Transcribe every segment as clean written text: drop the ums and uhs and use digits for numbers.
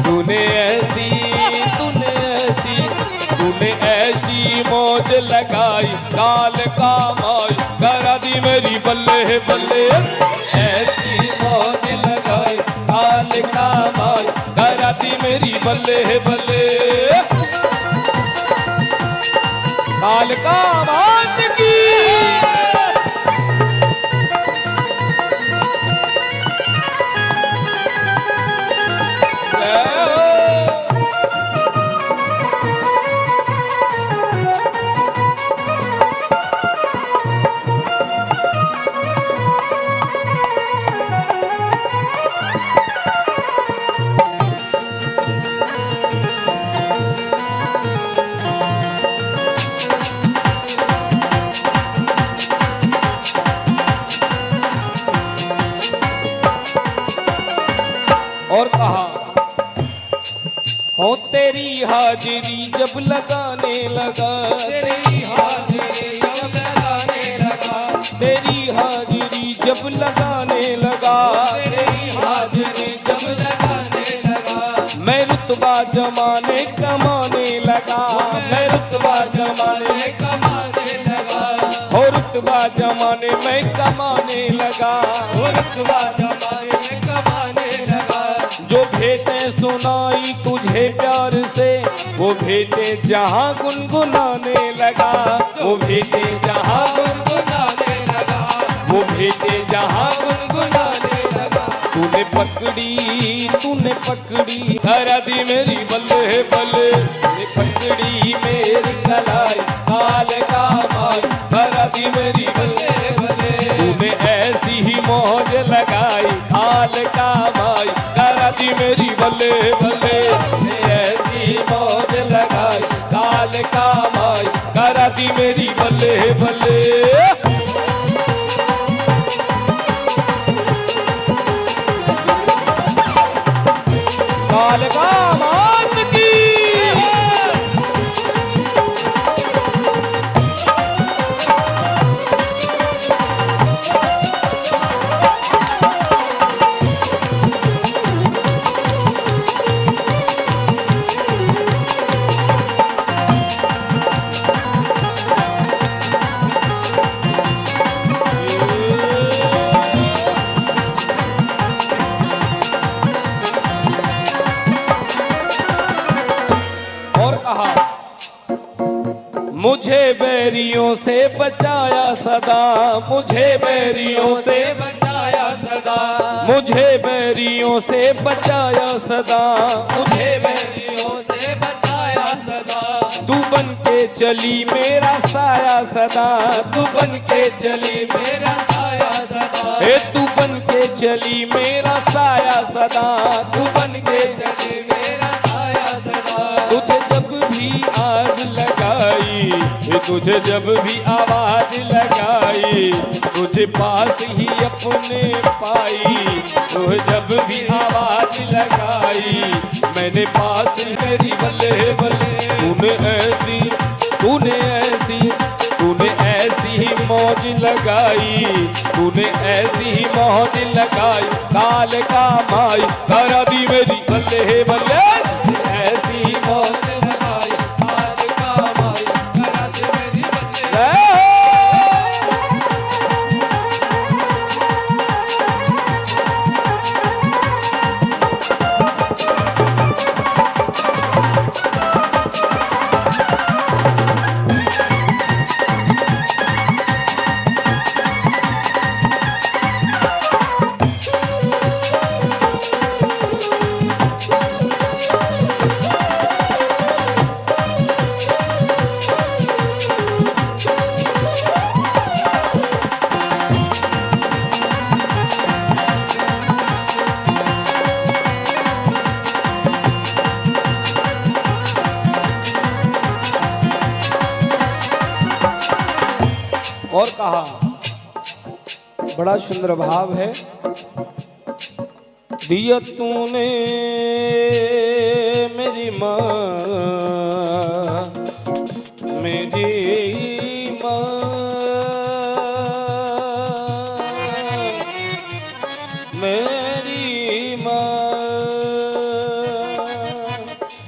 तूने ऐसी मौज लगाई, काल का माई करा दी मेरी बल्ले बल्ले। ऐसी मौज लगाई, काल का माई करा दी मेरी बल्ले बल्ले। काल का मात की और कहा, हो तेरी हाजिरी जब लगाने लगा, तेरी हाजिरी जब लगाने लगा, तेरी हाजिरी जब लगाने लगा, तेरी हाजिरी जब लगाने लगा, मैं रुतबा जमाने कमाने लगा, मैं रुतबा जमाने कमाने लगा, हो रुतबा जमाने में कमाने लगा, हो रुतबा जमाने में कमाने लगा। जो भेंटें सुनाई तुझे प्यार से, वो भेंटें जहाँ गुनगुनाने लगा, वो भेंटें जहाँ गुनगुनाने लगा, वो भेंटें जहाँ गुनगुनाने लगा। तूने पकड़ी करा दी मेरी बल्ले बल्ले, तूने पकड़ी मेरी कलाई, काल का माई करा दी मेरी बल्ले बल्ले। तूने ऐसी ही मौज लगाई, काल का माई करा दी मेरी बल्ले बल्ले। ऐसी मौज लगाई, काल का माई करा दी मेरी बल्ले बल्ले। काल का मात की मुझे बैरियों से बचाया सदा, मुझे बैरियों से बचाया सदा, मुझे बैरियों से बचाया सदा, मुझे बैरियों से बचाया सदा। तू बन के चली मेरा साया सदा, तू बन के चली मेरा साया सदा, ए तू बन के चली मेरा साया सदा, तू बन के चली मेरा साया सदा। तुझे जब भी आग लगाई, तुझे जब भी आवाज लगाई, तुझे पास ही अपने पाई, तुझे जब भी आवाज लगाई, मैंने पास मेरी बल्ले बल्ले। तूने ऐसी ही मौज लगाई, तूने ऐसी ही मौज लगाई, काल का माई करा दी मेरी बल्ले बल्ले। ऐसी ही मौज लगाई, काल का माई करा दी मेरी बल्ले। और कहा, बड़ा सुंदर भाव है। दिया तूने मेरी माँ, मेरी माँ, मेरी माँ,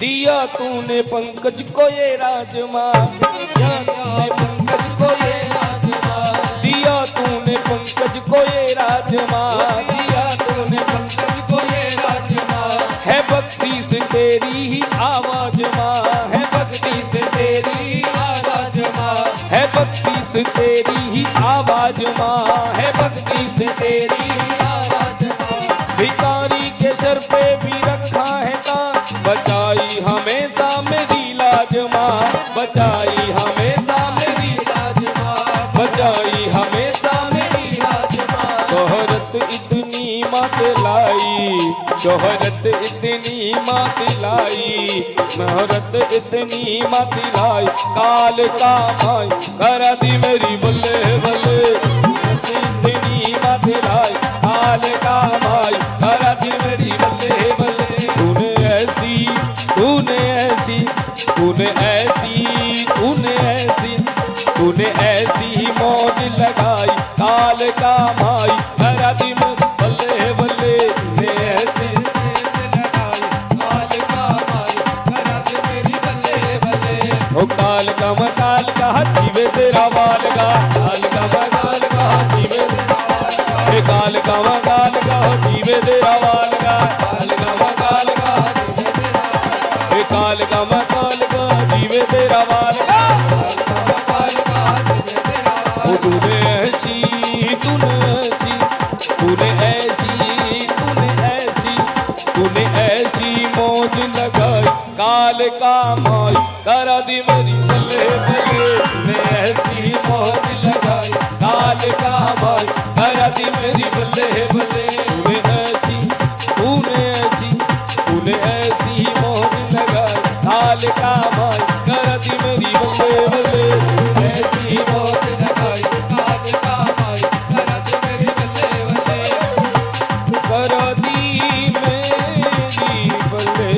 दिया तूने पंकज को ये राजमान, दिया तूने पंकज को ये राजमान, दिया तूने पंकज को ये राजमान, दिया तूने पंकज को ये राजमान। है भक्ति से तेरी ही आवाज माँ, है भक्ति से तेरी आवाज माँ, है भक्ति से तेरी ही आवाज माँ, है भक्ति से तेरी आवाज माँ। भिखारी के सर पे भी रखा है ताज, बचाई हमेशा मेरी लाज माँ, बचाई हमेशा मेरी लाज माँ, बचाई हमेशा मेरी लाज माँ। शोहरत इतनी मत लाई, शोहरत इतनी मत लाई, शोहरत इतनी मत लाई, काल का माई करा दी मेरी बल्ले बल्ले, इतनी मत लाई, काल का माई करा दी मेरी बल्ले बल्ले। तूने ऐसी, तूने ऐसी, तूने ऐसी, तूने ऐसी, तूने ऐसी मौज लगाई, काल का माई करा दी मेरी बल्ले बल्ले। तूने ऐसी ओ काल का मकाल का जीवे तेरा वाल का, काल का मकाल का जीवे तेरा वाल का, हे काल का मकाल का जीवे तेरा वाल का, काल का मकाल का जीवे तेरा वाल का, हे काल का मकाल का जीवे तेरा वाल का, काल का मकाल का जीवे तेरा वाल का। ओ तूने ऐसी, तूने ऐसी, तूने ऐसी, तूने ऐसी, तूने ऐसी मौज लगाई, काल का माई करा दी मेरी बल्ले बल्ले। तूने ऐसी मौज लगाई, काल का माई करा दी मेरी बल्ले बल्ले। तूने ऐसी, तूने ऐसी, तूने ऐसी मौज लगाई, काल का माई करा दी मेरी बल्ले बल्ले। ऐसी मौज लगाई, काल का माई करा दी मेरी बल्ले बल्ले, करा दी मेरी बल्ले।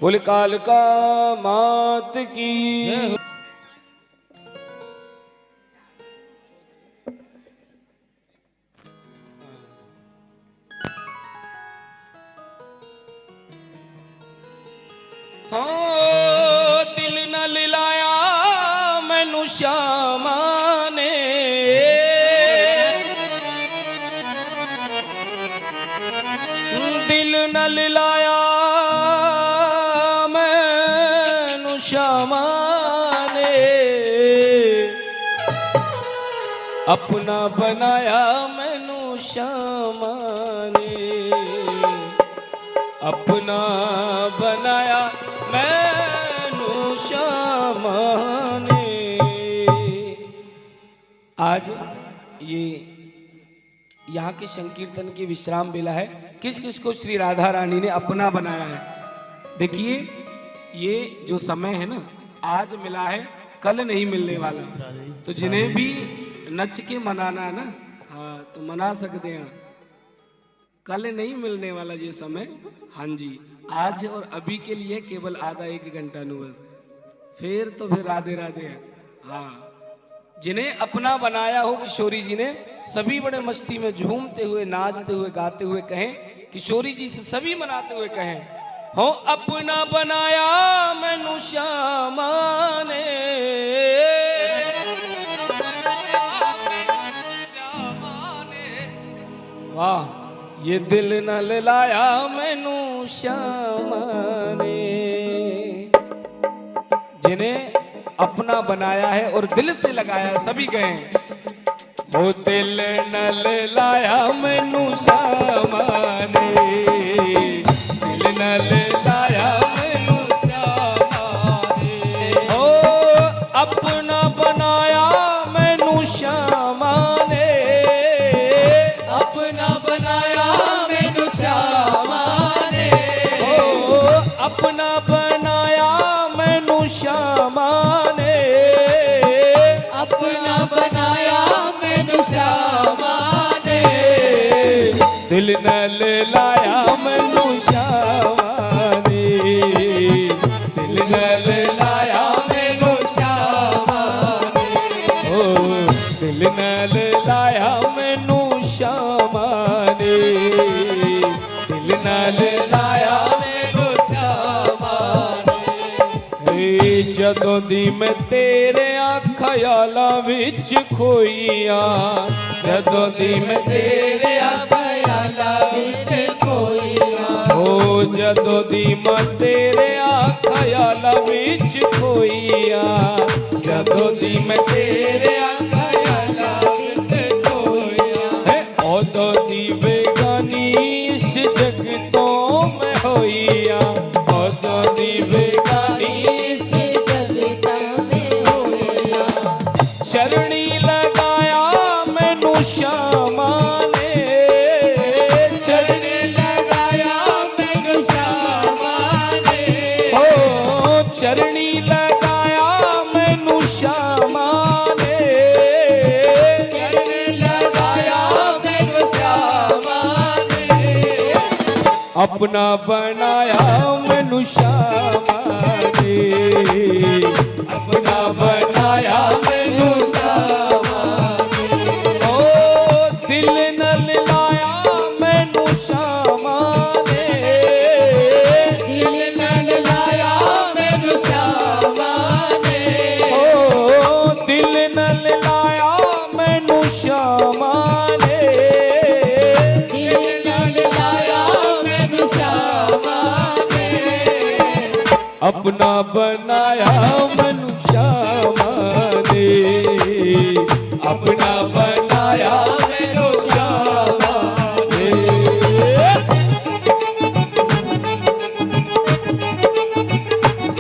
बोले काल का मात की। हाँ दिल न लिलाया मैनू श्यामा ने, दिल न लिलाया श्यामा ने, अपना बनाया मैनू श्यामा ने, अपना बनाया मैनू श्यामा ने। आज ये यहाँ के संकीर्तन की विश्राम बेला है। किस किस को श्री राधा रानी ने अपना बनाया है? देखिए ये जो समय है ना, आज मिला है कल नहीं मिलने वाला। तो जिन्हें भी नच के मनाना है ना, हाँ तो मना सकते हैं, कल नहीं मिलने वाला ये समय। हाँ जी, आज और अभी के लिए केवल आधा एक घंटा नु बस, फिर तो फिर राधे राधे है। हाँ जिन्हें अपना बनाया हो किशोरी जी ने, सभी बड़े मस्ती में झूमते हुए नाचते हुए गाते हुए कहें, किशोरी जी से सभी मनाते हुए कहें, हो अपना बनाया मैनू श्यामा ने, वाह ये दिल न लाया मैनू श्यामा ने। जिन्हें अपना बनाया है और दिल से लगाया है, सभी कहें, वो दिल न लाया मैनू श्यामा ने, दिल न लाया मैनू श्यामा ने, ओ अपना बनाया मैनू श्यामा ने, अपना बनाया मैनू श्यामा ने, ओ अपना बनाया मैनू श्यामा ने, अपना बनाया मैनू श्यामा ने, दिल न लाया मैनू श्यामा ने, दिल न लाया मैनू श्यामा ने, ओ दिल न लाया मैनू श्यामा ਜਦੋਂ ਦੀ ਮੈਂ ਤੇਰੇ ਖਿਆਲਾਂ ਵਿੱਚ ਖੋਈਆ, ਜਦੋਂ ਦੀ ਮੈਂ ਤੇਰੇ ਖਿਆਲਾਂ ਵਿੱਚ ਖੋਈਆ, ਓ ਜਦੋਂ ਦੀ ਮੈਂ ਤੇਰੇ ਖਿਆਲਾਂ ਵਿੱਚ ਖੋਈਆ, ਜਦੋਂ ਦੀ ਮੈਂ ਤੇਰੇ ਖਿਆਲਾਂ ਵਿੱਚ ਖੋਈਆ, ਉਦੋਂ ਦੀ ਬੇਗਾਨੀ ਇਸ ਜਗ ਤੋਂ ਮੈਂ ਹੋਈਆ, ਉਦੋਂ ਦੀ ਬੇਗਾਨੀ ਇਸ ਜਗ ਤੋਂ ਮੈਂ ਹੋਈਆ। ਚਰਣੀ ਲਗਾਇਆ ਮੈਨੂੰ ਸ਼ਾਮਾਂ ਨੇ, ਚਰਣੀ ਲਗਾਇਆ ਮੈਨੂੰ ਸ਼ਾਮਾਂ ਨੇ, ਓ ਚਰਣੀ ਲਗਾਇਆ ਮੈਨੂੰ ਸ਼ਾਮਾਂ ਨੇ, ਚਰਣੀ ਲਗਾਇਆ ਮੈਨੂੰ ਸ਼ਾਮਾਂ ਨੇ, ਆਪਣਾ ਬਣਾਇਆ ਮੈਨੂੰ ਸ਼ਾਮਾਂ ਨੇ, ਆਪਣਾ ਬਣਾਇਆ ਮੈਨੂੰ ਸ਼ਾਮਾਂ ਨੇ, ਓ ਦਿਲ ਨਾਲ ਲਾਇਆ ਮੈਨੂੰ ਸ਼ਾਮਾਂ ਨੇ, ਦਿਲ ਨਾਲ ਲਾਇਆ ਮੈਨੂੰ ਸ਼ਾਮਾਂ ਨੇ, ਓ ਦਿਲ ਨਾਲ ਲਾਇਆ ਮੈਨੂੰ ਸ਼ਾਮਾਂ ਨੇ, ਦਿਲ ਨਾਲ ਲਾਇਆ ਮੈਨੂੰ ਸ਼ਾਮਾਂ ਨੇ, ਆਪਣਾ ਬਣਾਇਆ ਮੈਨੂੰ ਸ਼ਾਮਾਂ ਨੇ, ਆਪਣਾ ਬਣਾਇਆ ਮੈਨੂੰ ਸ਼ਾਮਾਂ ਨੇ।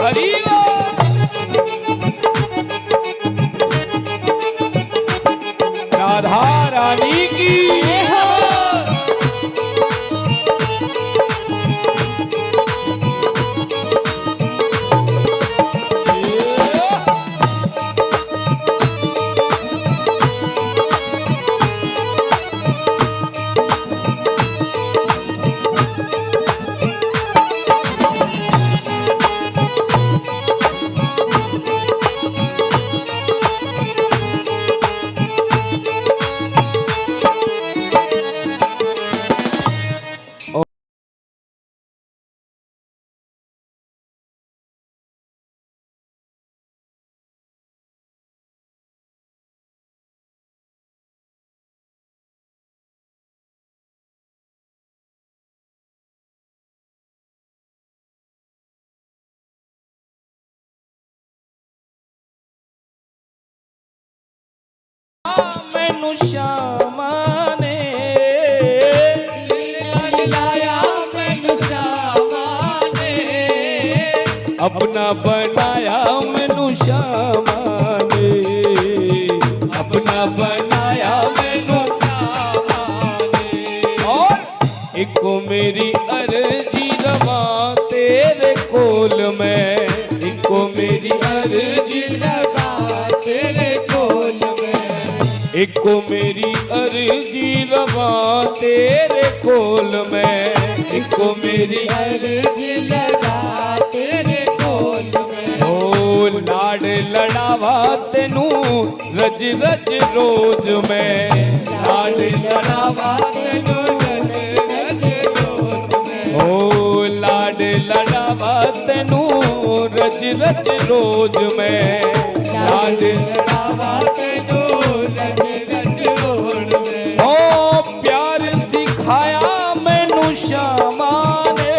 ਹਰੀ राधा रानी की ਮੈਨੂੰ ਸ਼ਾਮਾਂ ਨੇ, ਲਾਇਆ ਮੈਨੂੰ ਸ਼ਾਮਾਂ ਨੇ, ਆਪਣਾ ਬਣਾਇਆ ਮੈਨੂੰ ਸ਼ਾਮਾਂ ਨੇ, ਆਪਣਾ ਬਣਾਇਆ ਮੈਨੂੰ ਸ਼ਾਮਾਂ ਨੇ, ਔਰ ਇੱਕੋ ਮੇਰੀ ਅਰਜੀ ਲਵਾਂ ਤੇਰੇ ਕੋਲ ਮੈਂ, ਇੱਕੋ ਮੇਰੀ ਅਰਜੀ ਲਵਾਂ ਤੇਰੇ ਕੋਲ ਮੈਂ, ਇੱਕੋ ਮੇਰੀ ਅਰਜੀ ਲਵਾਂ ਤੇਰੇ ਕੋਲ ਮੈਂ, ਇੱਕੋ ਮੇਰੀ ਅਰਜੀ ਲਵਾਂ ਤੇਰੇ ਕੋਲ ਮੈਂ, ਓ ਲਾਡ ਲੜਾਵਾ ਤੈਨੂੰ ਰਜ ਰਜ ਰੋਜ਼ ਮੈਂ, ਲਾਡ ਲੜਾਵਾ ਤੈਨੂੰ ਰਜ ਰਜ ਰੋਜ਼ ਮੈਂ, ਓ ਲਾਡ ਲੜਾਵਾ ਤੈਨੂੰ ਰਜ ਰਜ ਰੋਜ਼ ਮੈਂ, ਲਾਡ ਲੜਾਵਾ ਤੈਨੂੰ ਰਜ ਰਜ ਰੋਜ਼ ਮੈਂ, ਓ ਪਿਆਰ ਸਿਖਾਇਆ ਮੈਨੂੰ ਸ਼ਾਮਾਂ ਨੇ,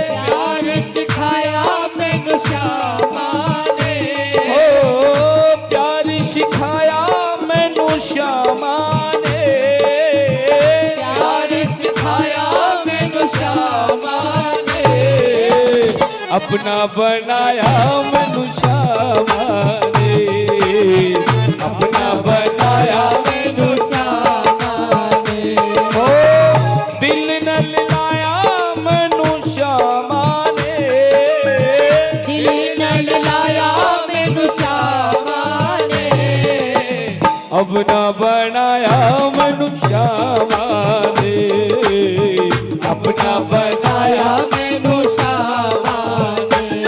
ਪਿਆਰ ਸਿਖਾਇਆ ਮੈਨੂੰ ਸ਼ਾਮਾਂ ਨੇ, ਓ ਪਿਆਰ ਸਿਖਾਇਆ ਮੈਨੂੰ ਸ਼ਾਮਾਂ ਨੇ, ਪਿਆਰ ਸਿਖਾਇਆ ਮੈਨੂੰ ਸ਼ਾਮਾਂ ਨੇ, ਆਪਣਾ ਬਣਾਇਆ ਮੈਨੂੰ ਸ਼ਾਮਾਂ ਨੇ, ਆਪਣਾ ਬਣਾਇਆ ਮੈਨੂੰ ਸ਼ਾਮਾਂ ਨੇ, ਓ ਦਿਲ ਨਾਲ ਲਾਇਆ ਮੈਨੂੰ ਸ਼ਾਮਾਂ ਨੇ, ਦਿਲ ਨਾਲ ਲਾਇਆ ਮੈਨੂੰ ਸ਼ਾਮਾਂ ਨੇ, ਆਪਣਾ ਬਣਾਇਆ ਮੈਨੂੰ ਸ਼ਾਮਾਂ ਨੇ, ਆਪਣਾ ਬਣਾਇਆ ਮੈਨੂੰ ਸ਼ਾਮਾਂ ਨੇ।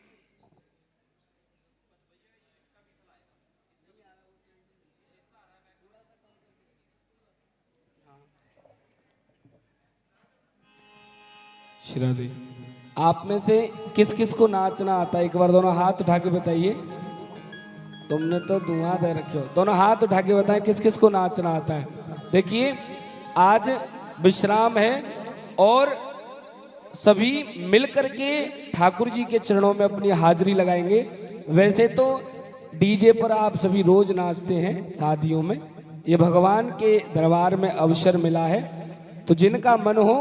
श्रादे आप में से किस किस को नाचना आता है? एक बार दोनों हाथ उठा के बताइए। तुमने तो धुआं दे रखे हो। दोनों हाथ उठा के बताएं किस किस को नाचना आता है। देखिए आज विश्राम है और सभी मिलकर के ठाकुर जी के चरणों में अपनी हाजिरी लगाएंगे। वैसे तो डीजे पर आप सभी रोज नाचते हैं शादियों में, ये भगवान के दरबार में अवसर मिला है, तो जिनका मन हो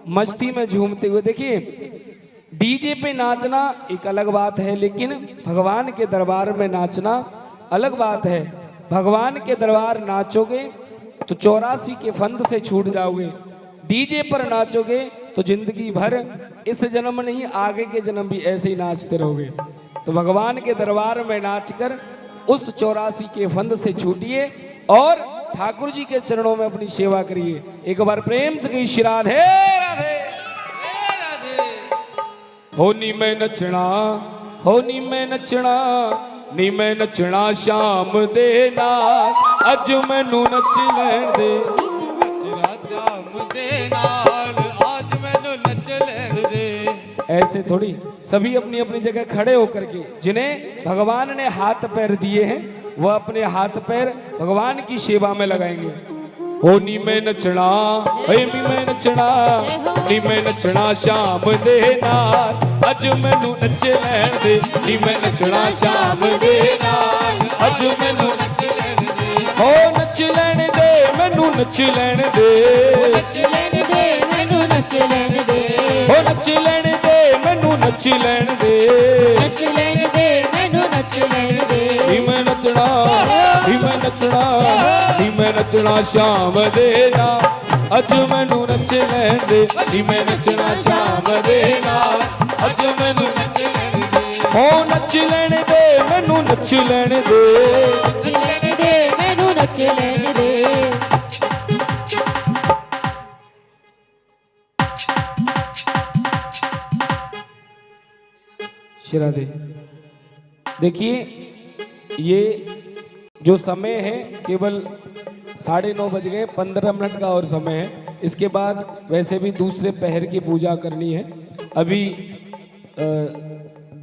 मस्ती में झूमते हुए, देखिए डीजे पे नाचना एक अलग बात है, लेकिन भगवान के दरबार में नाचना अलग बात है। भगवान के दरबार नाचोगे तो 84 के फंद से छूट जाओगे। डीजे पर नाचोगे तो जिंदगी भर, इस जन्म नहीं आगे के जन्म भी ऐसे ही नाचते रहोगे। तो भगवान के दरबार में नाचकर उस 84 के फंद से छूटिए और ठाकुर जी के चरणों में अपनी सेवा करिए। एक बार प्रेम से कहिए श्री राधे राधे। होनी में नचना, होनी में नचना, नी में नचना श्याम दे नाल, अज मैनू नच लैण दे। श्याम दे नाल, आज मैनू नच लैण दे। ऐसे थोड़ी, सभी अपनी अपनी जगह खड़े होकर के, जिन्हें भगवान ने हाथ पैर दिए हैं वह अपने हाथ पैर भगवान की सेवा में लगाएंगे। होनी में नचना, नी में नचना, नी में नचना श्याम दे नाल, अज मैनू नच लैण दे। नी में नचना श्याम दे नाल, अज मैनू नच लैण दे। हो नच लैण दे, मैनू नच लैण दे। नच लैण दे, मैनू नच लैण दे। हो नच लैण दे, मैनू नच लैण दे। नच लैण दे, मैनू नच लैण दे। नी मैं नचना, नी मैं नचना, नी मैं नचना श्याम दे नाल, अज मैनू नच लैण दे। नी मैं नचना श्याम दे नाल, अज मैनू नच लैण दे। हो नच लैण दे, मैनू नच लैण दे। नच लैण दे, मैनू नच लैण दे। श्रादे देखिए ये जो समय है केवल 9:30 बज गए, 15 मिनट का और समय है। इसके बाद वैसे भी दूसरे पहर की पूजा करनी है। अभी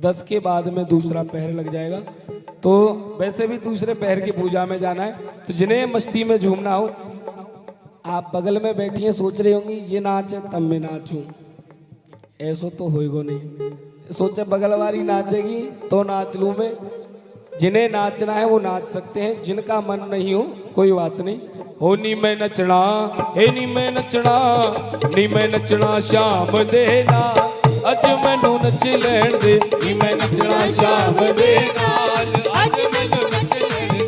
10 के बाद में दूसरा पहर लग जाएगा, तो वैसे भी दूसरे पहर की पूजा में जाना है। तो जिन्हें मस्ती में झूमना हो, आप बगल में बैठिए, सोच रहे होंगे ये नाच है तब मैं नाचूं, ऐसा तो होएगा नहीं। सोचे बगल वाली नाचेगी तो नाच लूं मैं। जिन्हें नाचना है वो नाच सकते हैं, जिनका मन नहीं हो कोई बात नहीं। हो नी मैं नचना, हे नी मैं नचना, नी मैं नचना श्याम दे नाल, अज मैनू नच लैण दे। नी मैं नचना श्याम दे नाल, आज मैनू नच लैण दे।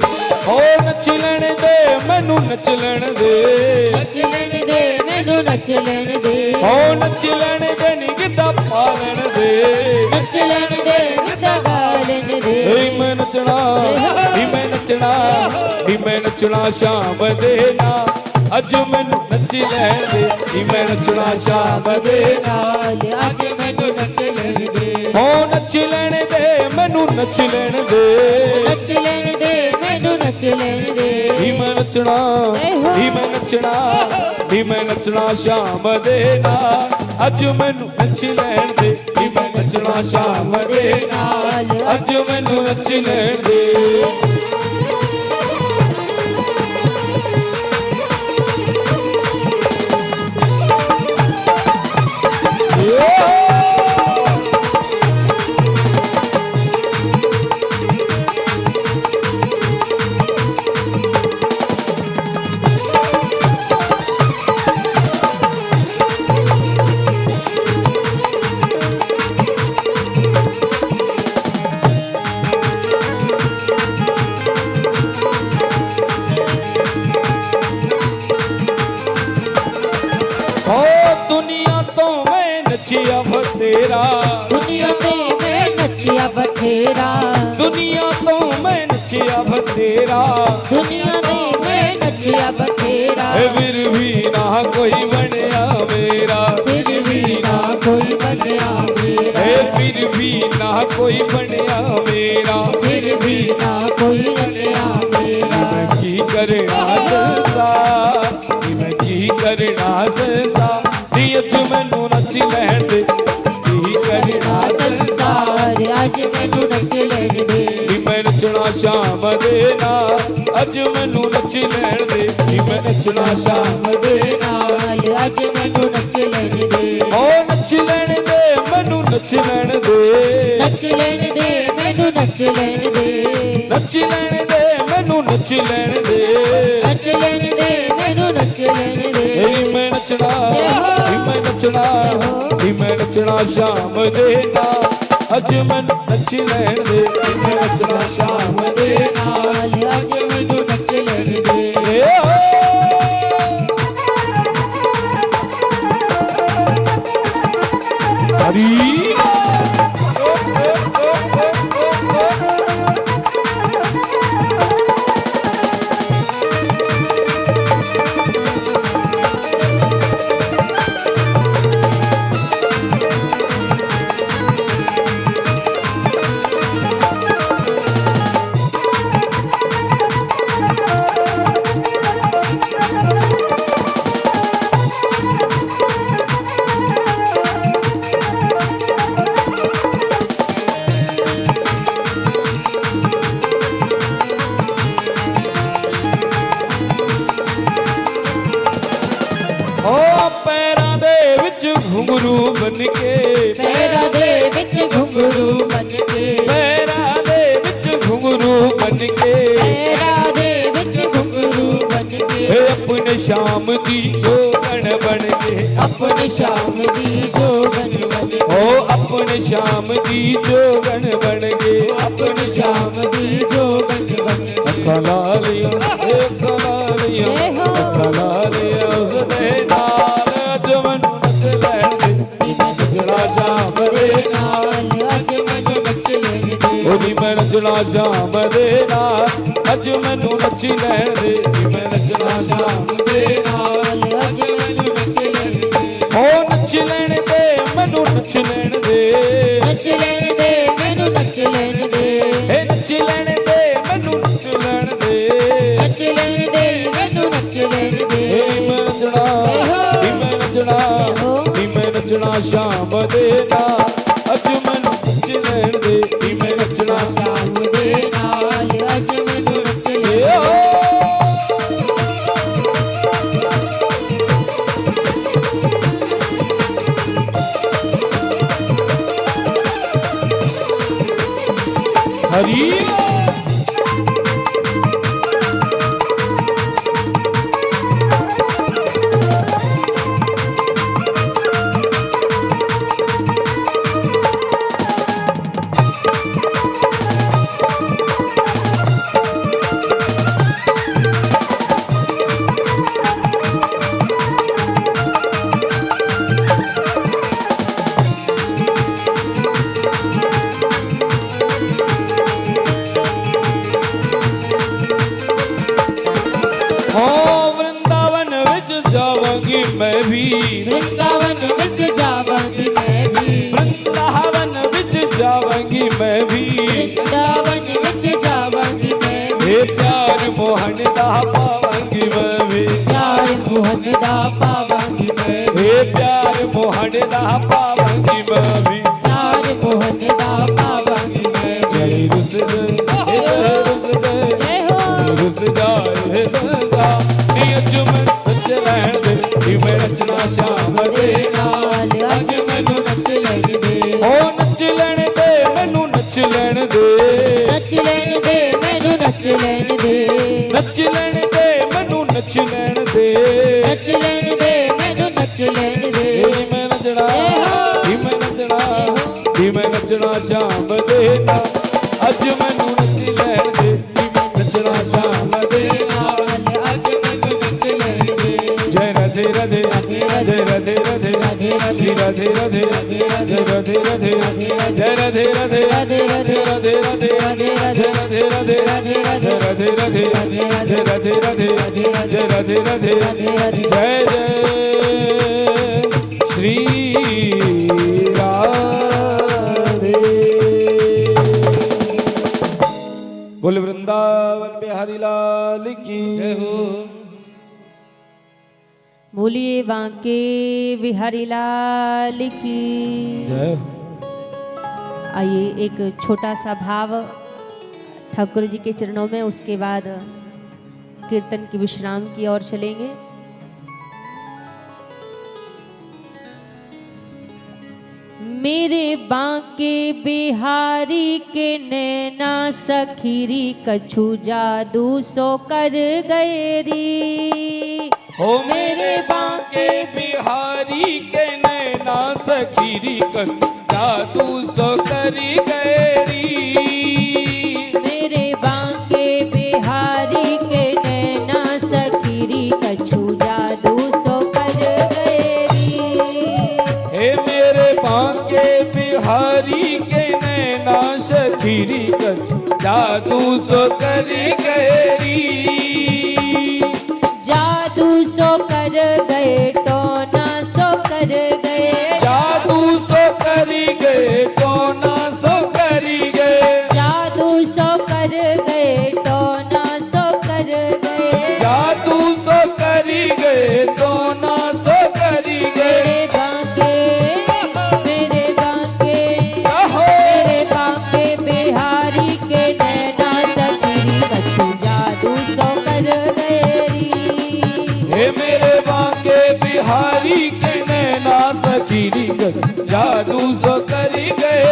हो नच लैण दे, मैनू नच लैण दे। नच लैण दे, मैनू नच लैण दे। हो नच लैण दे, नी गिद्धा पा लैण दे। नच लैण दे, गिद्धा गा लैण दे। नी मैं नचना, नी मैं नचना, नी मैं नचना श्याम दे नाल, अज मैनू नच लैण दे। नी मैं नचना श्याम दे नाल, आज मैनू नच लैण दे। हो नच लैण दे, मैनू नच लैण दे। नच लैण दे, मैनू नच लैण दे। नी मैं नचना, नी मैं नचना, नी मैं नचना श्याम दे नाल, अज मैनू नच लैण दे। नी मैं नचना श्याम दे नाल, अज मैनू नच लैण दे। बथेरा, दुनिया में मैं नचिया बथेरा। दुनिया तो मैं नचिया बथेरा, दुनिया में मैं नचिया बथेरा। फिर भी ना कोई बनया मेरा, फिर भी ना कोई बनया मेरा। फिर भी ना कोई बनया मेरा, फिर भी ना कोई बनया मेरा। मैं की करना संसार, मैं की करना संसार। नी अज मैनू नच लैण दे। शाम दे नाल अज मैनू नच लैण दे नी मैं नचना शाम दे नाल अज मैनू नच लैण दे ओ नच लैण दे मैनू नच लैण दे नच लैण दे मैनू नच लैण दे नच लैण दे मैनू नच लैण दे नच लैण दे मैनू नच लैण दे नी मैं नचना नी मैं नचना शाम दे नाल अज मैनू नच लैण दे नी मैं नचना शाम दे नाल अज मैनू नच लैण दे हरी घुंगरू बन के पैरा दे विच घुंगरू बन के पैरा दे विच घुंगरू बन के पैरा दे विच घुंगरू बन के अपने शाम दी जोगन बन के अपने शाम दी जोगन बन के ओ अपने शाम दी जोगन बन के अपने शाम दी जोगन बन के कलालिया कलालिया कलालिया उसने नाल जवन नच लैण दे नचना शाम दे नाल अज मैनू नच लैण दे ओदी मैं नचना शाम दे नाल अज मैनू नच लैण दे मैं नचना शाम दे नाल अज मैनू नच लैण दे ओ नच लैण दे मैनू नच लैण दे नच लैण दे मैनू नच लैण दे ए नच लैण दे मैनू नच लैण दे नच लैण दे मैनू नच लैण दे मैं नचना शाम दे नाल अज मैनू नच लैण दे मैं नचना शाम दे नाल अज मैनू नच लैण दे हरी मैं भी वृंदावन विच जावांगी मैं भी वृंदावन विच जावांगी मैं भी वृंदावन विच जावांगी मैं भी हे प्यार मोहन दा पावांगी मैं भी प्यार मोहन दा पावांगी मैं भी हे प्यार मोहन दा पावांगी मैं भी प्यार मोहन दा पावांगी मैं भी जय रुस जय हो रुस जाए सदा नी अजमन नच लैण दे मैं नचना शाम दे नाल अज मैनू नच लैण दे ओ नच लैण दे मैनू नच लैण दे नच लैण दे मैनू नच लैण दे नच लैण दे मैनू नच लैण दे नच लैण दे मैनू नच लैण दे मैं नचना शाम दे अज मैनू नच लैण दे नचना शाम दे अज मैनू नच लैण दे जय राधे राधे जय राधे राधे श्री राधे राधे जय राधे राधे जय राधे राधे राधे राधे राधे राधे राधे राधे राधे राधे राधे राधे जय राधे राधे जय राधे राधे जय जय श्री राधे। बोल वृंदावन बिहारी लाल की जय हो। बोलिए बांके बिहारी लाल की जय। आइए एक छोटा सा भाव ठाकुर जी के चरणों में। उसके बाद कीर्तन की विश्राम की ओर चलेंगे। मेरे बांके बिहारी के नैना सखीरी कछु जादू सो कर गए री। ओ मेरे बांके बिहारी के नैना सखीरी कछु जादू सो करी गैरी। मेरे बांके बिहारी के नैना सखीरी कछु जादू सो कर गए री। हे मेरे बांके बिहारी के नैना सखीरी कछु जादू सो करी गैरी। जादू सो कर गए टोना सो कर गए। जादू सो करी गए टोना सो करी गए। जादू सो कर गए टोना सो कर गए। जादू सो करी गए टोना सो करी गए। मेरे बांके आहो। मेरे बांके बिहारी के नैना सखीरी कछु जादू सो कर गए री। हे मेरे बांके बिहारी के नैना सखीरी कछु जादू सो करी गए।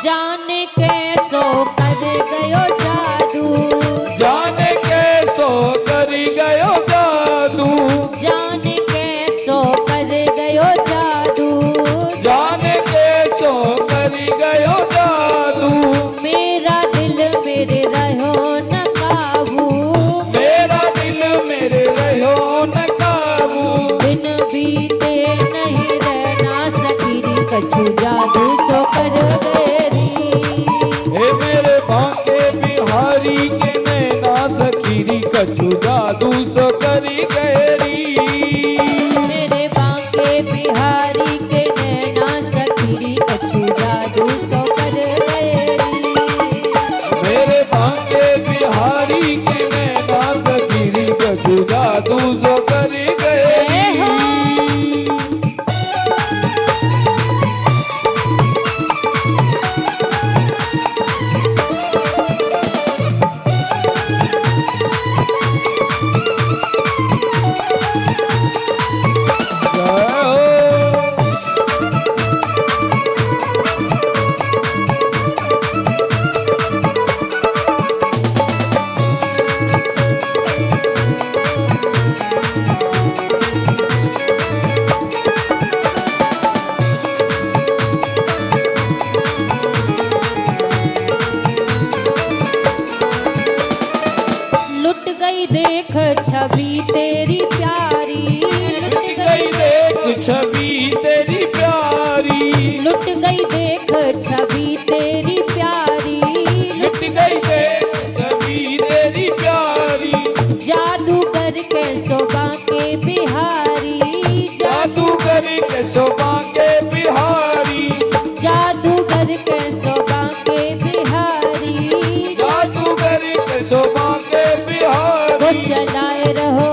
जाने कैसो कर गयो जादू। जाने कैसो करी गयो जादू। जाने कैसो कर गयो जादू। जाने कैसो करी गयो जादू। मेरा दिल मेरे रहो न काबू। मेरा दिल मेरे रहो न काबू। बिन बीते नहीं रहना सखीरी कछु जादू सो कर गए री। हे मेरे बांके बिहारी के नैना सखीरी कछु जादू सो करी गैरी। मेरे बांके बिहारी के नैना सखीरी कछु जादू सो कर गए री। मेरे बांके बिहारी के नैना सखीरी कछु जादू सो करी गैरी। लुट गई देख छवि तेरी प्यारी। लुट गई देख छवि तेरी प्यारी। लुट गई देख छवि तेरी प्यारी। लुट गई देख छवि तेरी प्यारी। जादूगर के शोभा के बिहारी। जादूगर के शोभा के बिहारी। जादूगर के शोभा के बिहारी। जादूगर के शोभा के वो बिहारी। चलाए रहो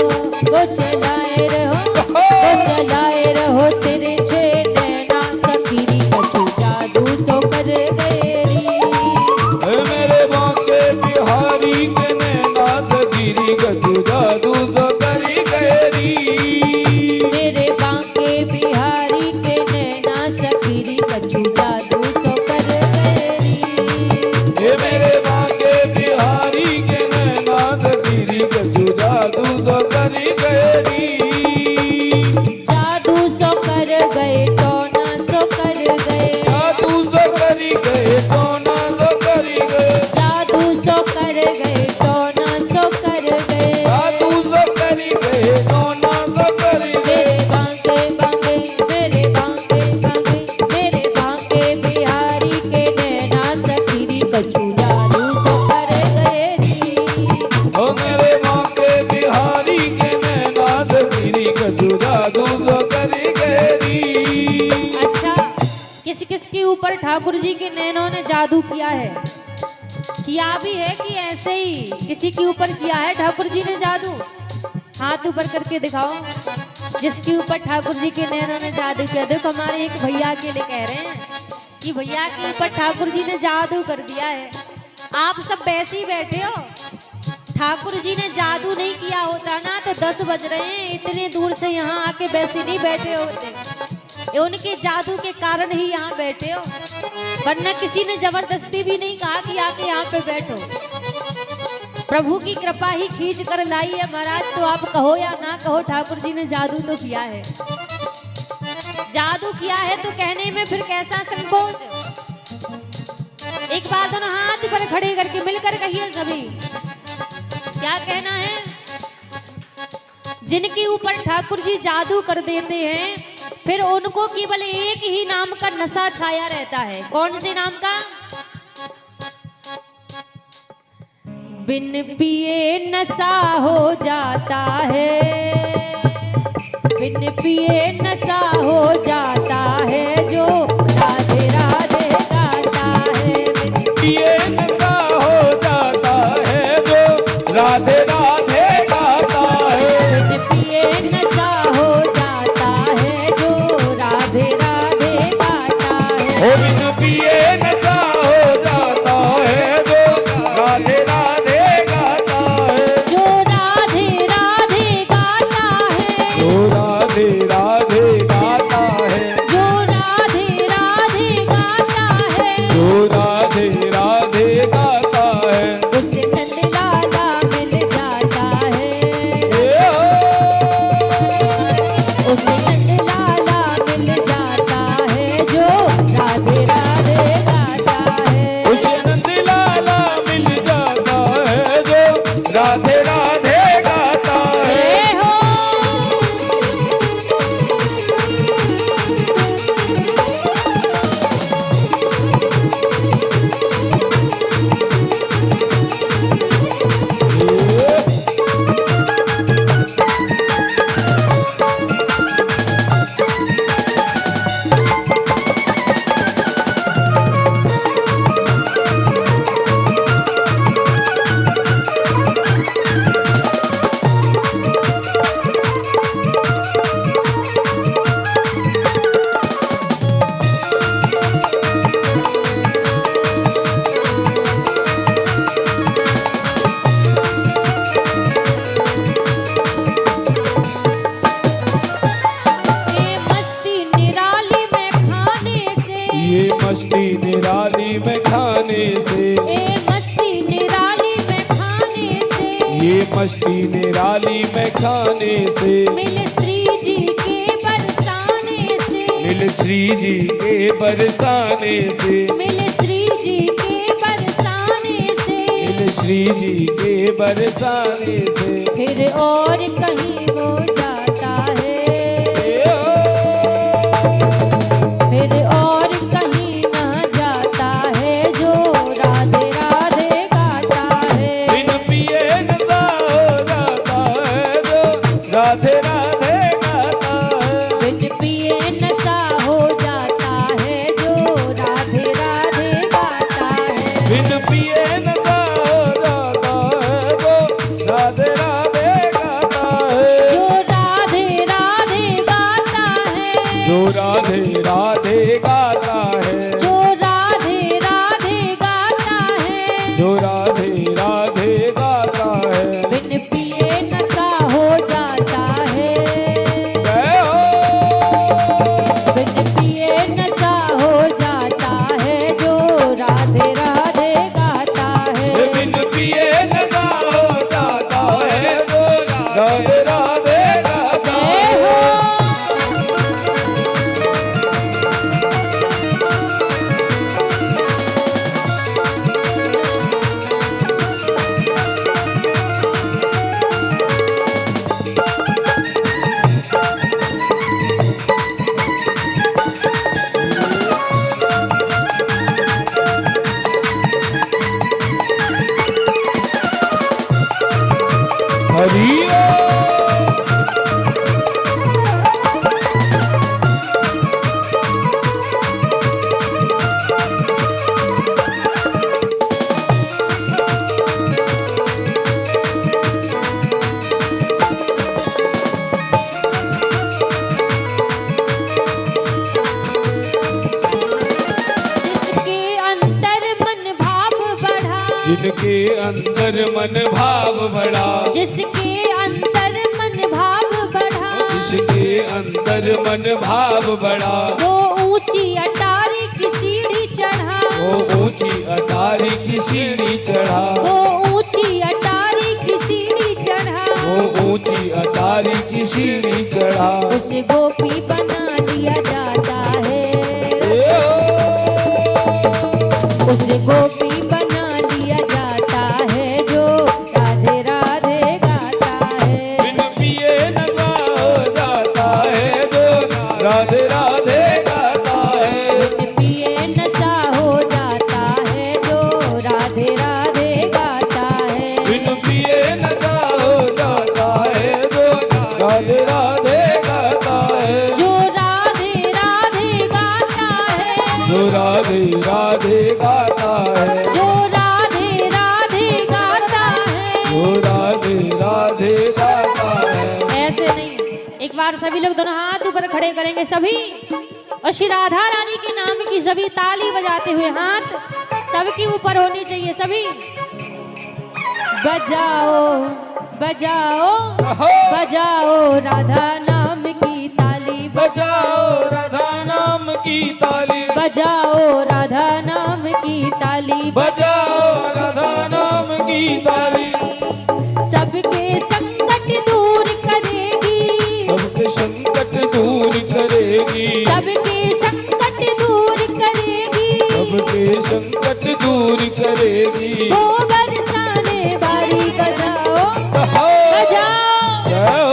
वो चलाए रहो वो चलाए रहो तेरे छे नैना सखीरी कछु जादू सो कर गए री। हे मेरे बांके बिहारी के नैना सखीरी कछु जादू सो करी गैरी। मेरे बांके बिहारी के नैना सखीरी कछु जादू सो कर गए री। हे मेरे बांके बिहारी के नैना सखीरी कछु जादू सो करी गैरी। जादू ठाकुर जी के नैनों ने जादू किया है? किया भी है कि ऐसे ही किसी के ऊपर किया है ठाकुर जी ने जादू? हाथ ऊपर करके दिखाओ जिसके ऊपर ठाकुर जी के नैनों ने जादू किया। देखो हमारे एक भैया के लिए कह रहे हैं कि भैया के ऊपर ठाकुर जी ने जादू कर दिया है। आप सब वैसे ही बैठे हो, ठाकुर जी ने जादू नहीं किया होता ना तो 10 बज रहे हैं, इतने दूर से यहाँ आके वैसे नहीं बैठे होते। ये उनके जादू के कारण ही यहाँ बैठे हो, वरना किसी ने जबरदस्ती भी नहीं कहा कि आके यहाँ पे बैठो। प्रभु की कृपा ही खींच कर लाई है महाराज। तो आप कहो या ना कहो, ठाकुर जी ने जादू तो किया है। जादू किया है तो कहने में फिर कैसा संकोच। एक बार दोनों हाथ पर खड़े करके मिलकर कहिए सभी, क्या कहना है? जिनके ऊपर ठाकुर जी जादू कर देते हैं फिर उनको केवल एक ही नाम का नशा छाया रहता है। कौन से नाम का? बिन पिए नशा हो जाता है, बिन पिए नशा हो जाता है, जो राधे राधे गाता है। बिन पिए नशा हो जाता है, जो राधे राधे गाता है। बिन पिए नशा हो जाता है, जो राधे राधे गाता है। ओ बिन पिए नशा हो जाता है, जो राधे राधे गाता है। जो राधे राधे गाता है, जो राधे राधे गाता है, जो राधे राधे गाता है, जो राधे राधे गाता है। उसे नंदलाला मिल जाता है, ए उसे नंदलाला मिल जाता है, जो राधे राधे गाता है। उसे नंदलाला मिल जाता है, जो राधे राधे गाता है। जय हो। ये मस्ती निराली में खाने से, ये मस्ती निराली में खाने से, ये मस्ती निराली में खाने से, ये मस्ती निराली में खाने से, मिल श्री जी के बरसाने से, मिल श्री जी के बरसाने से, मिल श्री जी के बरसाने से, मिल श्री जी के बरसाने से। फिर और कहीं वो जाता है, ए ओ, फिर और कहीं ना जाता है, जो राधे राधे गाता है। बिन पिए नशा हो जाता है, जो राधे राधे गाता है। बिन पिए नशा हो जाता है, जो राधे राधे गाता है। बिन पिए नशा हो जाता है, जो राधे राधे गाता है। जो राधे राधे गाता है, जो राधे राधे गाता है, जो राधे राधे गाता है, जो राधे राधे गाता है। बिन पिए नशा हो जाता है, जय हो। बिन पिए नशा हो जाता है, जो राधे राधे गाता है। बिन पिए नशा हो जाता है, जो राधे राधे गाता जय है। हो। हरि ओम। जिसके अंदर मन भाव बढ़ा, जिसके अंदर मन भाव बढ़ा, जिसके अंदर मन भाव बढ़ा, वो ऊंची अटारी की सीढ़ी चढ़ा, वो ऊंची अटारी की सीढ़ी चढ़ा, वो ऊंची अटारी की सीढ़ी चढ़ा, वो ऊंची अटारी की सीढ़ी चढ़ा। उसे गोपी बना दिया जाता है, उसे गोपी बना दिया जाता है जो राधे राधे गाता है। बिन पिए नशा हो जाता है जो राधे राधे गाता है, बिन पिए नशा हो जाता है जो राधे राधे गाता है। बिन पिए नशा हो जाता है जो राधे राधे गाता है, जो राधे राधे गाता है, जो राधे राधे गाता है, जो राधे राधे गाता है। जो राधे राधे गाता है। ऐसे नहीं, एक बार सभी लोग दोनों हाथ ऊपर खड़े करेंगे सभी, और श्री राधा रानी के नाम की सभी ताली बजाते हुए हाथ सबके ऊपर होनी चाहिए। सभी बजाओ बजाओ बजाओ राधा नाम की ताली, बजाओ राधा नाम की ताली, बजाओ राधा नाम की ताली, बजाओ राधा नाम की ताली। सबके संकट दूर करेगी, सबके संकट दूर करेगी, सबके संकट दूर करेगी, सबके संकट दूर करेगी। वो बरसाने वाली बजाओ बजाओ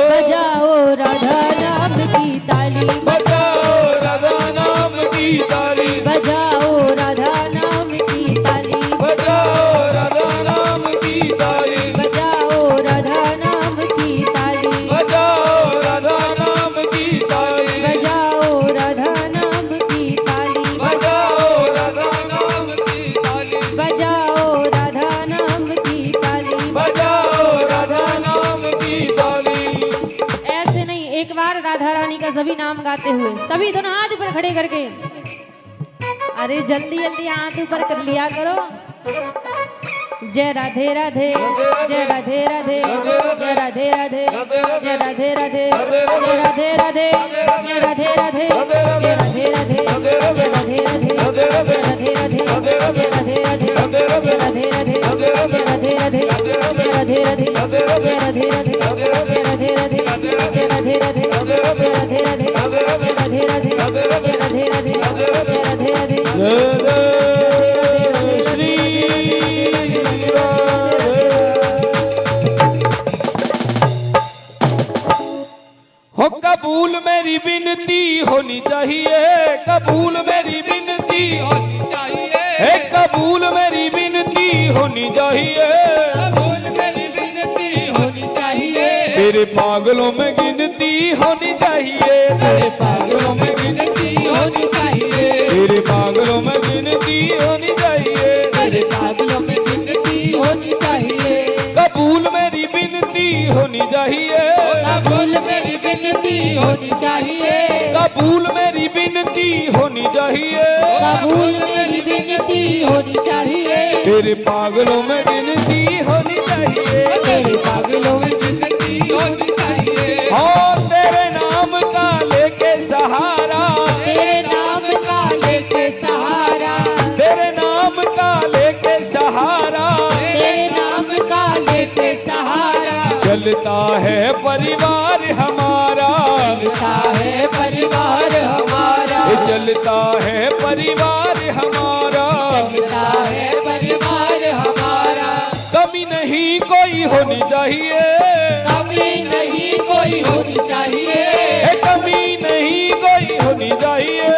बजाओ राधा नाम की ताली, बजाओ राधा नाम की ताली, बजाओ राधा नाम की ताली, बजाओ राधा नाम की ताली, बजाओ राधा नाम की ताली, बजाओ राधा नाम की ताली, बजाओ राधा नाम की ताली, बजाओ राधा नाम की ताली, बजाओ राधा नाम की ताली। बजाओ राधा नाम की ताली। ऐसे नहीं, एक बार राधा रानी का सभी नाम गाते हुए सभी दोनों हाथ ऊपर खड़े करके, अरे जल्दी जल्दी हाथ ऊपर कर लिया करो। जय राधे राधे, जय राधे राधे, जय राधे राधे, जय राधे राधे, जय राधे राधे, जय राधे राधे, जय राधे राधे, जय राधे राधे, जय राधे राधे, जय राधे राधे, जय राधे राधे, जय राधे राधे, जय राधे राधे, जय राधे राधे, जय राधे राधे, जय राधे राधे, जय राधे राधे, जय राधे राधे, जय राधे राधे, जय राधे राधे। जय जय श्री हो कबूल मेरी विनती होनी चाहिए, कबूल मेरी विनती होनी चाहिए, हे कबूल मेरी विनती होनी चाहिए, कबूल मेरी विनती होनी चाहिए, तेरे पागलों में गिनती होनी चाहिए, तेरे पागलों में विनती होनी चाहिए, तेरे पागलों में गिनती होनी चाहिए, तेरे पागलों में विनती होनी चाहिए, कबूल मेरी विनती होनी चाहिए, कबूल मेरी विनती होनी चाहिए, कबूल मेरी विनती होनी चाहिए, कबूल मेरी विनती होनी चाहिए, तेरे पागलों में गिनती होनी चाहिए, तेरे पागलों में विनती होनी चाहिए, हाँ तेरे नाम का लेके सहारा, तेरे नाम का लेके सहारा, तेरे नाम का लेके सहारा, तेरे नाम का लेके सहारा, चलता है परिवार हमारा, चलता है परिवार हमारा, चलता है परिवार हमारा, चलता है परिवार हमारा, कमी नहीं कोई होनी चाहिए, कमी नहीं कोई होनी चाहिए, कमी नहीं कोई होनी चाहिए,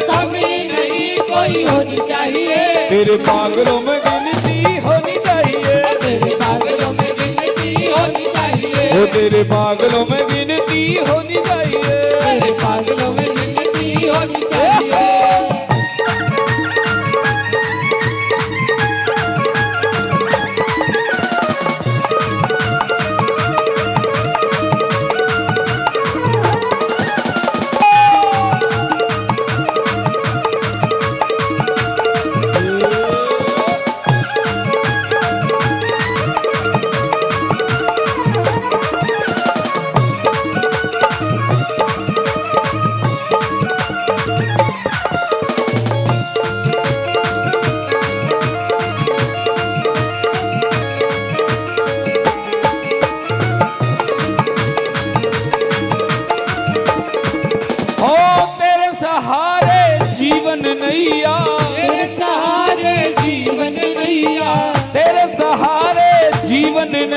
कमी नहीं कोई होनी चाहिए, तेरे पागलों में गिनती होनी चाहिए, तेरे पागलों में विनती होनी चाहिए, वो तेरे पागलों में गिनती होनी चाहिए। तेरे पागलों में विनती होनी चाहिए।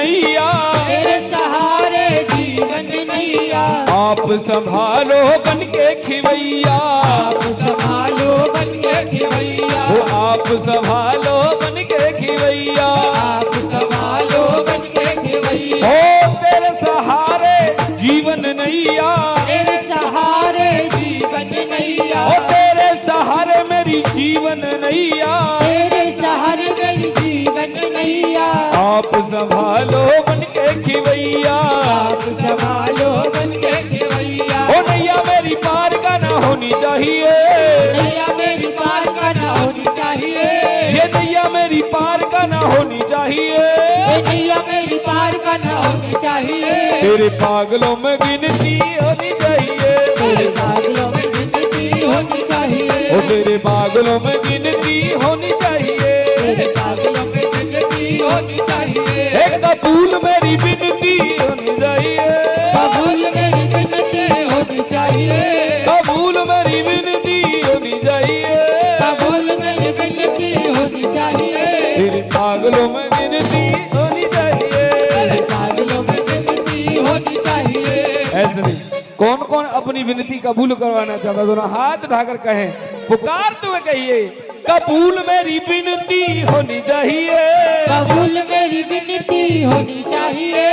नैया, तेरे सहारे जीवन नैया, आप संभालो बन के खिवैया, आप संभालो बन के खिवैया, वो आप संभालो बन के खिवैया, आप संभालो बन के खिवैया, ओ तेरे सहारे जीवन नैया, तेरे सहारे जीवन नैया, ओ तेरे सहारे मेरी जीवन नैया, तेरे सहारे मेरी जीवन नैया, आप संभालो बन के खिवैया, आप संभालो बन के खिवैया, ओ नैया मेरी पार का ना होनी चाहिए, नैया मेरी पार का ना होनी चाहिए, ये नैया मेरी पार का ना होनी चाहिए, ये नैया मेरी पार का ना होनी चाहिए, तेरे पागलों में गिनती होनी चाहिए, तेरे पागलों में गिनती होनी चाहिए, ओ तेरे पागलों में गिनती होनी चाहिए, तेरे पागलों में गिनती होनी चाहिए, एक कबूल मेरी विनती होनी चाहिए, कबूल मेरी विनती होनी चाहिए, कबूल मेरी विनती होनी चाहिए, कबूल मेरी विनती होनी चाहिए, तेरे पागलों में गिनती होनी चाहिए। तेरे पागलों में विनती होनी चाहिए। ऐसे नहीं, कौन कौन अपनी विनती कबूल करवाना चाहता, दोनों हाथ उठाकर कहें, पुकारते हुए कहिए, कबूल मेरी विनती होनी चाहिए, कबूल मेरी विनती होनी चाहिए,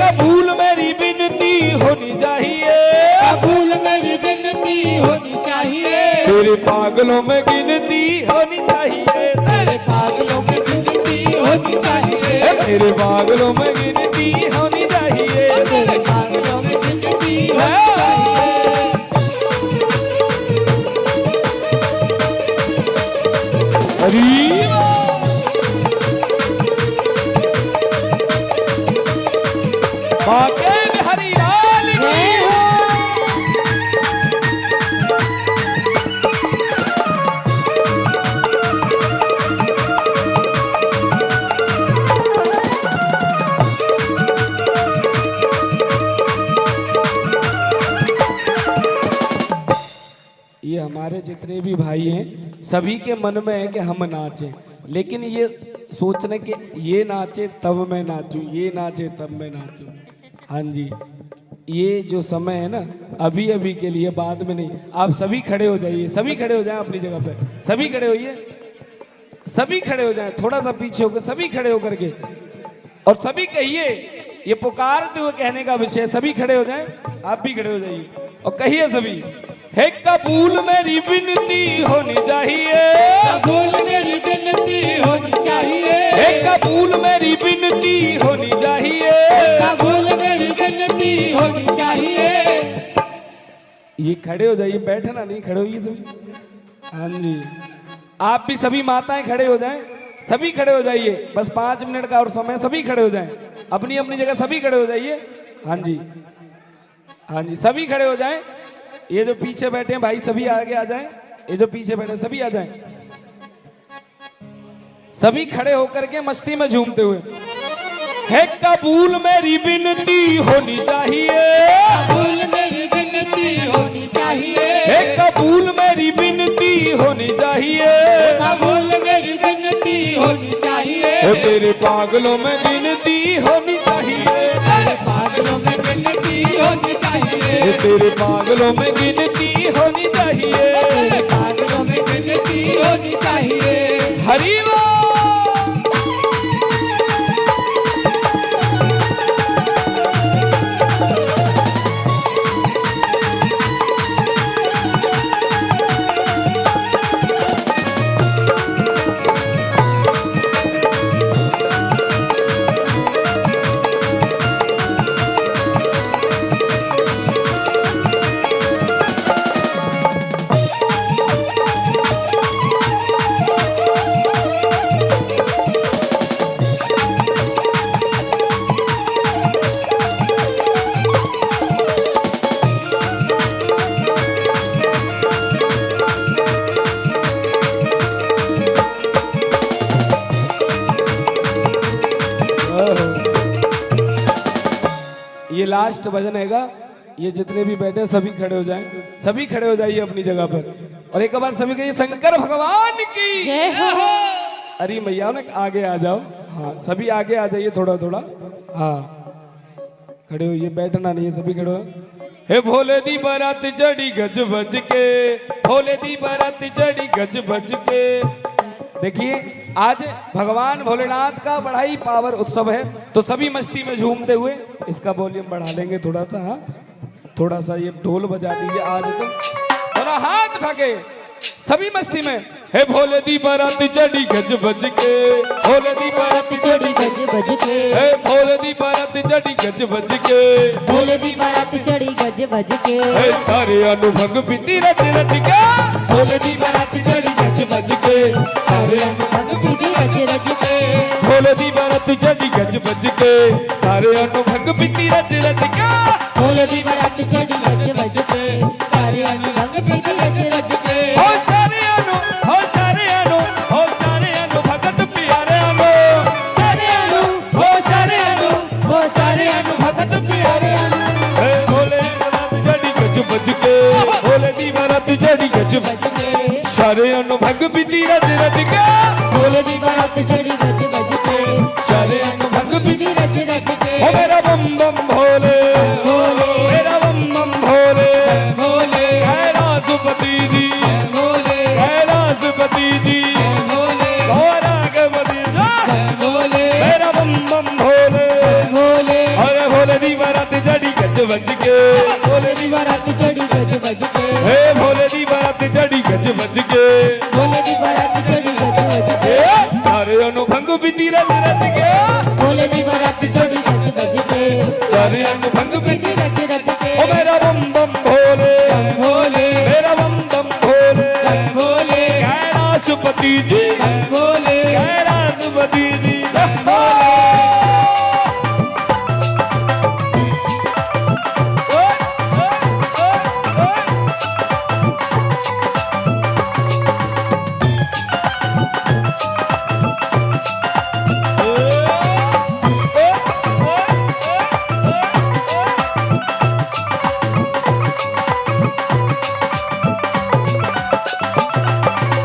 कबूल मेरी विनती होनी चाहिए, कबूल मेरी विनती होनी चाहिए, तेरे पागलों में गिनती होनी चाहिए, तेरे पागलों में विनती होनी चाहिए, तेरे पागलों में गिनती होनी चाहिए, तेरे पागलों में विनती होनी चाहिए। हरी बाके हरी लाल की ये हमारे जितने भी भाई हैं सभी के मन में है कि हम नाचें, लेकिन ये सोचने के ये नाचे तब मैं नाचूं, ये नाचे तब मैं नाचूं। हाँ जी, ये जो समय है ना अभी अभी के लिए, बाद में नहीं। आप सभी खड़े हो जाइए, सभी खड़े हो जाएं अपनी जगह पे, सभी खड़े होइए, सभी खड़े हो जाएं, थोड़ा सा पीछे होकर सभी खड़े होकर के, और सभी कहिए, ये पुकारते हुए कहने का विषय, सभी खड़े हो जाएं, आप भी खड़े हो जाइए और कहिए सभी, हे कबूल मेरी विनती होनी चाहिए, कबूल मेरी विनती होनी चाहिए, हे कबूल मेरी विनती होनी चाहिए, कबूल मेरी विनती होनी चाहिए। ये खड़े हो जाइए, बैठना नहीं, खड़े होइए सभी। हाँ जी, आप भी सभी माताएं खड़े हो जाएं, सभी खड़े हो जाइए, बस 5 मिनट का और समय, सभी खड़े हो जाएं, अपनी अपनी जगह सभी खड़े हो जाइए। हाँ जी, हाँ जी, सभी खड़े हो जाएं। ये जो पीछे बैठे हैं भाई सभी आगे आ जाएं, ये जो पीछे बैठे सभी आ जाएं, सभी खड़े होकर के मस्ती में झूमते हुए, है कबूल मेरी विनती होनी चाहिए, कबूल मेरी विनती होनी चाहिए, है कबूल मेरी विनती होनी चाहिए, कबूल मेरी विनती होनी चाहिए, ओ तेरे पागलों में गिनती होनी चाहिए, तेरे पागलों में विनती होनी चाहिए, ये तेरे पागलों में गिनती होनी चाहिए। तेरे पागलों में विनती होनी चाहिए। हरि बोल। ये लास्ट भजन हैगा, ये जितने भी बैठे सभी खड़े हो जाएं, सभी खड़े हो जाइए अपनी जगह पर, और एक बार सभी कहिए शंकर भगवान की जय हो। अरे मैया ने आगे आ जाओ। हाँ सभी आगे आ जाइए थोड़ा थोड़ा। हाँ खड़े होइए, बैठना नहीं है, सभी खड़े हो। हे भोले दी बारात चढ़ी गज बज के, भोले दी बारात चढ़ी गज बज के। देखिए आज भगवान भोलेनाथ का बड़ा ही पावर उत्सव है, तो सभी मस्ती में झूमते हुए इसका वॉल्यूम बढ़ा लेंगे थोड़ा सा। हाँ थोड़ा सा ये ढोल बजा दीजिए आज तो, थोड़ा हाथ उठा के सभी मस्ती में। हे भोले दी बारात चढ़ी गज बज के, भोले दी बारात चढ़ी गज बज के, हे भोले दी बारात चढ़ी गज बज के, भोले दी बारात चढ़ी गज बज के। हे सारे अनुभव बीती रच रच के, भोले दी बारात चढ़ी गज बज के, सारे अनुभव बीती रच रच के, भोले दी बारात चढ़ी गज बज के, सारे अनुभव बीती रच रच के, भोले दी बारात चढ़ी गज बज के, सारे अनुभव बीती रच रच के। हो सारे अनु, हो सारे अनु, हो सारे अनु भगत प्यारे अनु, सारे अनु, हो सारे अनु, हो सारे अनु भगत प्यारे अनु। हे भोले दी बारात चढ़ी गज बज के, भोले दी बारात चढ़ी गज बज के, सारे अनुभव बीती रच रच के, भोले दी बारात चढ़ी गज बज के, सारे अनुभव बीती बीती रच रच के। ओ मेरा बम बम भोले, भोले, मेरा बम बम भोले, भोले कैलाशपति जी, भोले कैलाशपति जी, भोले गौरांगपति जी, भोले मेरा बम बम भोले। भोले अरे भोले दी बारात चढ़ी गज बज के, भोले दी बारात चढ़ी गज बज के, हे भोले दी बारात चढ़ी गज बज के, भोले दी बारात चढ़ी गज बज के, सारे अनुभंग बीती रच रच के, भोले दी बारात चढ़ी गज बज के, सारे अनुभंग बीती। बीती रच रच के। ओ मेरा बम बम भोले, भोले मेरा बम बम भोले, भोले कैलाशपति जी, भोले कैलाशपति जी।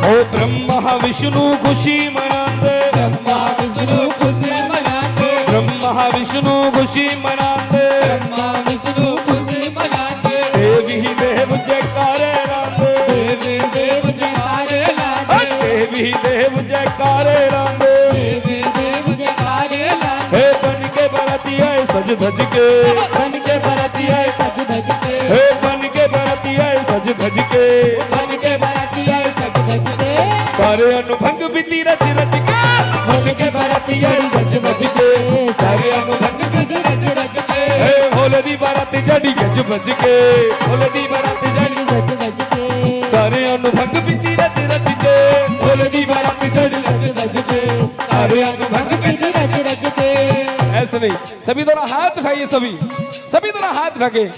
ओ ब्रह्मा विष्णु खुशी मनाते, ब्रह्मा विष्णु खुशी मनाते, ब्रह्मा विष्णु खुशी मनाते, ब्रह्मा विष्णु खुशी मनाते, देवी देव जयकारे लाते, देवी देव जयकारे लाते, देवी देव जयकारे लाते। देवी देव जयकारे लाते, हे बन के बराती आए सज धज के, बन के बराती आए सज धज के, हे बन के बराती आए सज धज के, बन के बाराती आए सज धज के, सारे अनुभंग बीती रच रच के, बन के बराती आए सज धज के, सारे अनुभंग बीती रच रच के, हे भोले दी बारात चढ़ी गज बज के, भोले दी बारात चढ़ी गज बज के, सारे अनुभंग बीती रच रच के, भोले दी बारात चढ़ी गज बज के, सारे अनुभंग बीती रच रच के। ऐसे नहीं, सभी दोनों हाथ उठाइए, सभी सभी दोनों हाथ उठाके।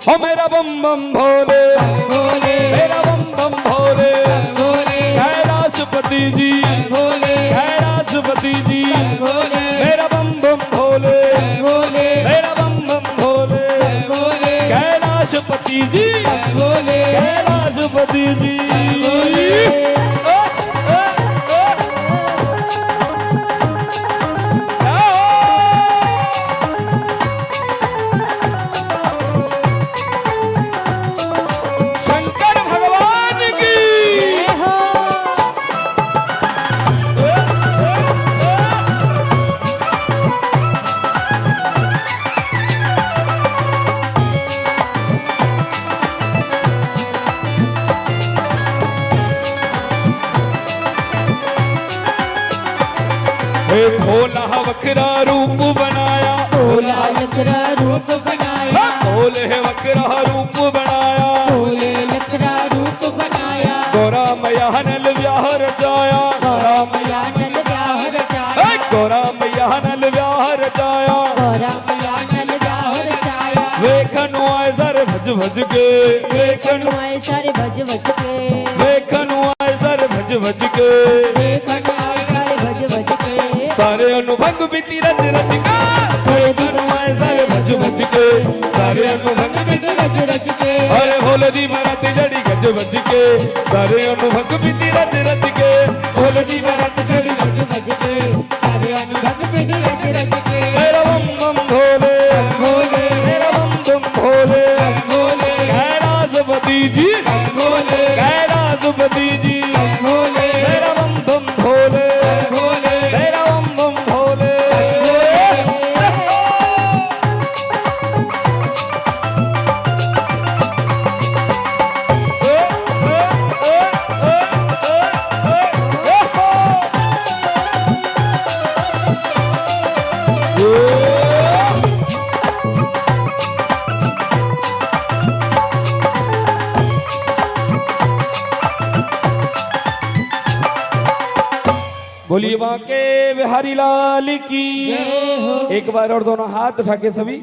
हो मेरा बम बम भोले, भोले मेरा बम बम भोले, भोले कैलाशपति जी, भोले कैलाशपति जी, भोले मेरा बम बम भोले, भोले मेरा बम बम भोले, भोले कैलाशपति जी, भोले कैलाशपति जी। शंकर भगवान की हे भोला वक्रा रूप बनाया, भोला लकड़ा रूप बनाया, भोले वक्रा रूप बनाया, भोले लकड़ा रूप बनाया, गोरा मैया नल व्याह रचाया, गौरा मैया नल ब्याह रचाया, गोरा मैया नल व्याह रचाया, गौरा मैया नल ब्याह रचाया, वेखनु आए सर भज भज के, वेखनु आए सारे भज भज के, वेखनु आए सर भज भज के, देखन आए सारे भज भज के, सारे अनुभंग बीती रच रच का, वेखनु आए सर भज भज के, सारे अनुभंग बीती रच रच के, अरे भोले दी बारात चढ़ी गज बज के, सारे अनुभंग बीती रच रच के, भोले दी बारात चढ़ी भज भज के, सारे अनुभव रच रच के मेरा बम बम भोले भोले मेरा बम बम भोले भोले कैलाशपति जी भोले कैलाशपति जी भोले मेरा बम बम भोले भोले मेरा बम बम भोले बोलिए बांके बिहारी लाल की एक बार और दोनों हाथ उठा के सभी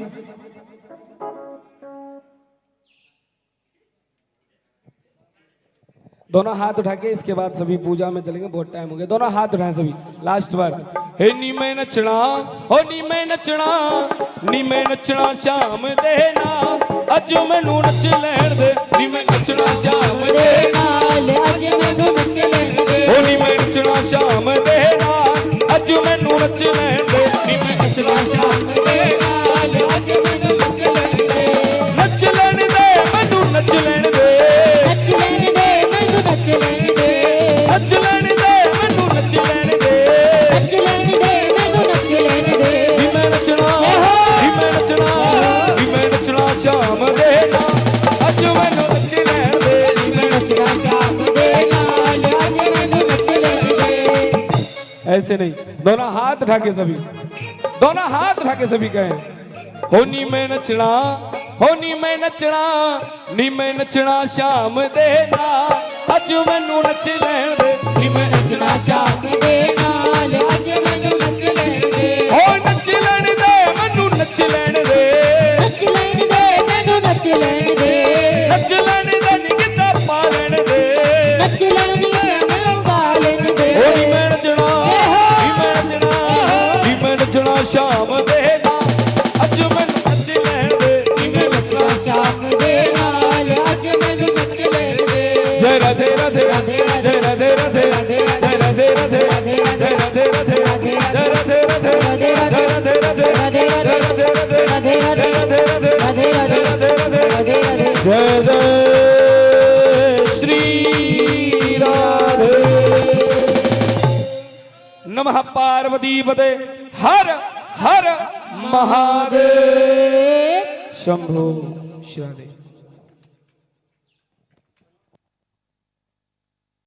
दोनों हाथ उठा के इसके बाद सभी पूजा में चलेंगे बहुत टाइम हो गया दोनों हाथ उठाएं सभी लास्ट बार हे नी मैं नचना हो नी मैं नचना शाम देना अज मैनू नच लैण दे नी मैं नचना शाम देना नाल अज मैनू नच लैण दे हो नी मैं नचना शाम देना अज मैनू नच लैण दे नी मैं नचना शाम दे नाल अज मैनू नच लैण दे नच लैण दे मैनू नच लैण दे नच लैण दे मैनू नच लैण दे नच लैण दे मैनू नच लैण दे नच लैण दे मैनू नच लैण दे नी मैं नचना शाम देना अज मैनू नच लैण दे नी मैं नचना शाम दे नाल अज मैनू नच लैण दे ऐसे नहीं दोनों हाथ उठा के सभी दोनों हाथ उठा के सभी कहें होनी मैं नचना होनी मैं नचना नी मैं नचना शाम देना अज मैनू नच लैण दे नी मैं नचना शाम दे नाल अज मैनू नच लैण दे हो नच लैण दे मैनू नच लैण दे नच लैण दे मैनू नच लैण दे नच लैण दे नी किता पा लैण दे नच लैण दे मैनू पा लैण दे होनी मैं नचना नी मैं नचना नी मैं नचना शाम देना अज मैनू नच लैण दे नी मैं नचना शाम दे नाल अज मैनू नच लैण दे जय राधे राधे जय राधे राधे जय राधे राधे जय राधे राधे जय राधे राधे जय राधे राधे राधे राधे राधे राधे राधे राधे राधे राधे राधे राधे राधे राधे जय जय श्री राधे नमः पार्वती पते हर हर महादेव शंभो श्री राधे।